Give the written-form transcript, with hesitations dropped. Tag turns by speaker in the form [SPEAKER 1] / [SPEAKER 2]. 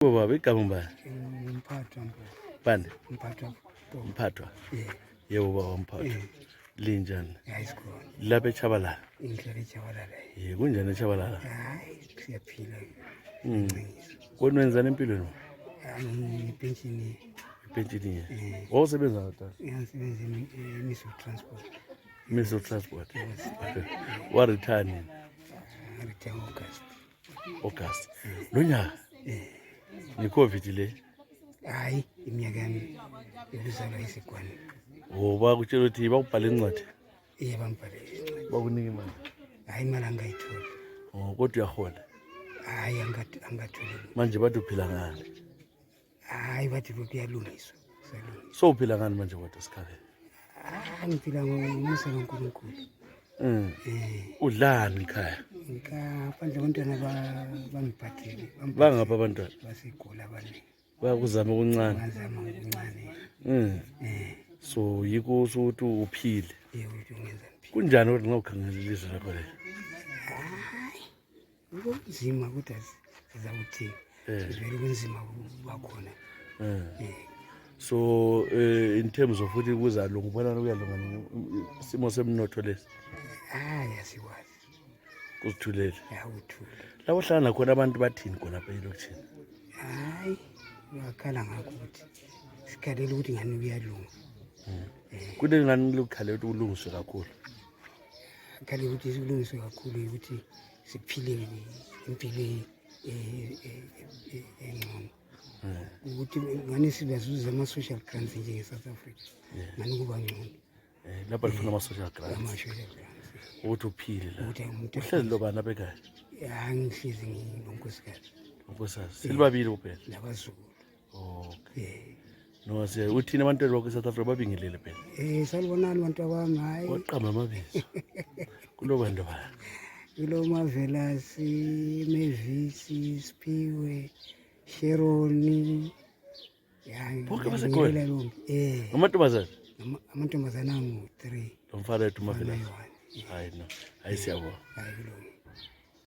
[SPEAKER 1] Baba igama mbani?
[SPEAKER 2] Mphathwa
[SPEAKER 1] Bani?
[SPEAKER 2] Mphathwa.
[SPEAKER 1] Yebo baba Mphathwa. Linjani?
[SPEAKER 2] Hayi sikhona.
[SPEAKER 1] Lapha eChabalala.
[SPEAKER 2] Ngihlala eJabalala.
[SPEAKER 1] Kunjani eChabalala?
[SPEAKER 2] Hayi siyaphila.
[SPEAKER 1] Kodwa wenzani empilweni?
[SPEAKER 2] Ngipenshini.
[SPEAKER 1] Ipentshini. Wawusebenza ngathi?
[SPEAKER 2] Ngiyasebenza eMiso Transport.
[SPEAKER 1] Miso Transport. Wa retire nini?
[SPEAKER 2] Ngithenga
[SPEAKER 1] August. Lo nyaka? Ni-COVID le?
[SPEAKER 2] Hayi iminyaka yami yokuzalwa isigwane.
[SPEAKER 1] Bakutshela ukuthi bakubhale incwadi?
[SPEAKER 2] Bangibhalele incwadi.
[SPEAKER 1] Bakunika imali?
[SPEAKER 2] Hayi imali angayitholi.
[SPEAKER 1] Kodwa uyahola?
[SPEAKER 2] Hayi angatholi.
[SPEAKER 1] Manje bathi uphila ngani?
[SPEAKER 2] Hayi bathi kuyalungiswa.
[SPEAKER 1] So uphila ngani manje kodwa sikhale?
[SPEAKER 2] Ngiphila ngomusa kaNkulunkulu.
[SPEAKER 1] Udlani ekhaya?
[SPEAKER 2] Ngaphandle abantwana bangiphathile.
[SPEAKER 1] Bangapha abantwana?
[SPEAKER 2] BaseGoli abaningi.
[SPEAKER 1] Bayakuzama okuncane?
[SPEAKER 2] Bazama okuncane.
[SPEAKER 1] So yiko ukuthi uphile.
[SPEAKER 2] Ukuthi ungenza ngiphile.
[SPEAKER 1] Kunjani ukuthi ngawukhangela ilizwe lakho le?
[SPEAKER 2] Kunzima ukuthi sizawuthini. Vele kunzima bakhona.
[SPEAKER 1] So in terms of ukuthi kuzalunga ubona kuyalunga isimo semnotho lesi?
[SPEAKER 2] Yasikwazi.
[SPEAKER 1] Kuzithulele?
[SPEAKER 2] Uthule.
[SPEAKER 1] La uhlala khona abantu bathini khona apha elokishini?
[SPEAKER 2] Hayi uyakhala ngakho ukuthi sikhalela ukuthi ngani kuyalunga.
[SPEAKER 1] Kule ngani lokukhalela ukuthi kulungiswe kakhulu?
[SPEAKER 2] Khale ukuthi kulungiswe kakhulu ukuthi siphile impilo engcono. Ukuthi ngani sibazuza ama-social grants njenge-South Africa. Ngani kuba ngcono.
[SPEAKER 1] Lapha lifuna ama-social grants?
[SPEAKER 2] Ama-social grants.
[SPEAKER 1] Ukuthi uphile la? Uhlezi lo bani apha ekhaya?
[SPEAKER 2] Ngihlezi nginonkosikazi.
[SPEAKER 1] Unkosikazi? Selibabili kuphela?
[SPEAKER 2] Nabazukulu.
[SPEAKER 1] Okay. No uthini abantwana bakho eSouth Africa babingelele phela?
[SPEAKER 2] Salibonani bantu abami hayi.
[SPEAKER 1] Waqamba amabizo. Kulo bantu bani?
[SPEAKER 2] Kulo Mavelasi, Mevisi, Siphiwe, Sheroni.
[SPEAKER 1] Bonke baseGoli? Amantombazane?
[SPEAKER 2] Amantombazane angu-3.
[SPEAKER 1] Lo mfana wethu Mavelasi? Hayi no. Hayi siyabona.
[SPEAKER 2] Hayi kulungile.